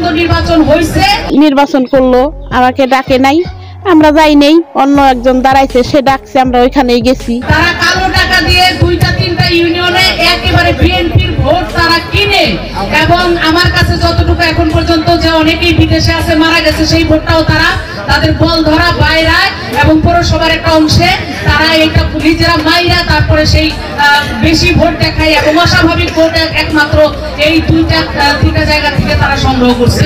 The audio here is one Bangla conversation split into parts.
সুন্দর নির্বাচন হয়েছে। নির্বাচন করলো, আমাকে ডাকে নাই, আমরা যাই নেই, অন্য একজন দাঁড়াইছে, সে ডাকছে, আমরা ওইখানেই গেছি। তারা কালো টাকা দিয়ে 2-3টা ইউনিয়নে একেবারে বিএনপির ভোট তারা কিনে, এবং আমার কাছে যতটুকু এখন পর্যন্ত যে অনেকেই বিদেশে আছে মারা গেছে, সেই ভোটটাও তারা তাদের বল ধরা বাইরায় এবং পৌরসভার একটা অংশে তারা এটা নিজেরা মাইরা তারপরে সেই বেশি ভোট দেখায় এবং অস্বাভাবিক ভোট একমাত্র এই 2-3টা জায়গা থেকে তারা সংগ্রহ করছে।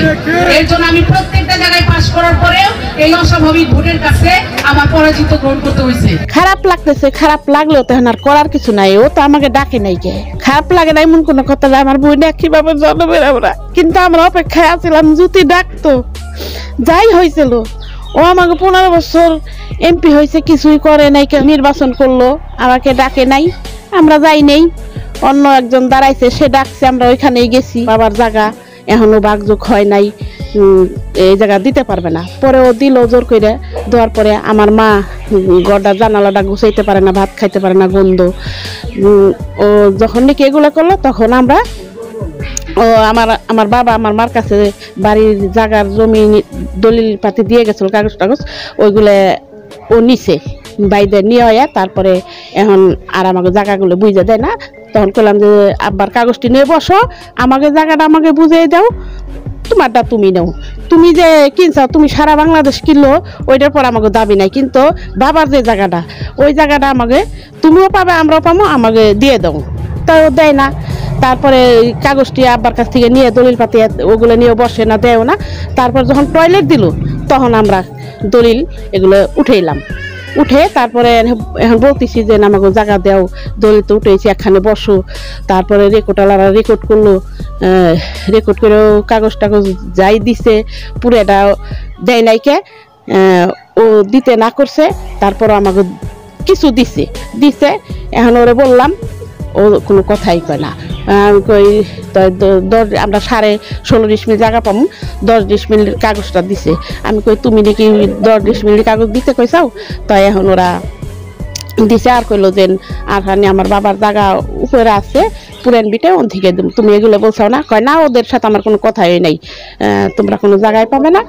এর জন্য আমি প্রত্যেকটা জায়গায় পাস করার পরেও এই অস্বাভাবিক ভোটের কাছে আমার পরাজিত গ্রহণ করতে হয়েছে। খারাপ লাগতেছে, খারাপ লাগলেও তখন আর করার কিছু নাই, ও তো আমাকে ডাকে নাই। কে খারাপ লাগে না এমন কোনো কথা, আমার বোন কিভাবে জন্মের আমরা, কিন্তু আমরা অপেক্ষায় আছিলাম যদি ডাকতো। যাই হয়েছিল, ও আমাকে 15 বছর এমপি হয়েছে, কিছুই করে নাই, নির্বাচন করলো, আমাকে ডাকে নাই, আমরা যাই নেই, অন্য একজন দাঁড়াইছে, সে ডাকছে, আমরা ওইখানেই গেছি। বাবার জায়গা এখনো বাগযোগ হয় নাই, এই জায়গা দিতে পারবে না। পরে ও দিল জোর করে, দেওয়ার পরে আমার মা গড়টা জানালাটা গুছাইতে পারে না, ভাত খাইতে পারে না, গন্ধ। ও যখন নাকি এগুলো করলো তখন আমরা আমার বাবা আমার মার কাছে বাড়ির জায়গার জমি দলিল পাতি দিয়ে গেছিল, কাগজ টাগজ ওইগুলো ও নিছে, বাইরে নিয়ে হয়। তারপরে এখন আর আমাকে জায়গাগুলো বুঝে দেয় না, তখন করলাম যে আব্বার কাগজটি নিয়ে বসো, আমাকে জায়গাটা আমাকে বুঝিয়ে দাও, তোমারটা তুমি নাও, তুমি যে কিনছো তুমি সারা বাংলাদেশ কিনলো, ওইটার পর আমাকে দাবি নাই, কিন্তু বাবার যে জায়গাটা ওই জায়গাটা আমাকে তুমিও পাবে আমরাও পাবো, আমাকে দিয়ে দাও। তাও দেয় না। তারপরে কাগজটি আব্বার কাছ থেকে নিয়ে দলিল পাতি ওগুলো নিয়ে বসে না, দেয় না। তারপর যখন টয়লেট দিল তখন আমরা দলিল এগুলো উঠেইলাম, উঠে তারপরে এখন বলতেছি যে আমাকে জায়গা দেও, দলিল তো উঠেছি, এখানে বসো। তারপরে রেকর্ডওয়ালারা রেকর্ড করলো, রেকর্ড করেও কাগজ টাগজ যাই দিছে, পুরোটা দেয় নাইকে, ও দিতে না করছে। তারপর আমাকে কিছু দিছে, এখন ওরে বললাম, ও কোনো কথাই কয় না। আমরা 16.5 ডিসমিল জায়গা পাবো, 10 ডিসমিল কাগজটা দিছে। আমি কই তুমি নাকি 10 ডিসমিল কাগজ দিতে কইসাও? তাই এখন ওরা দিছে, আর কইলো যে আর আমার বাবার জায়গা উপরে আছে পুরেন বিটে, ওন থেকে তুমি এগুলো বলছাও না? কয় না, ওদের সাথে আমার কোনো কথাই নাই, তোমরা কোনো জায়গায় পাবে না।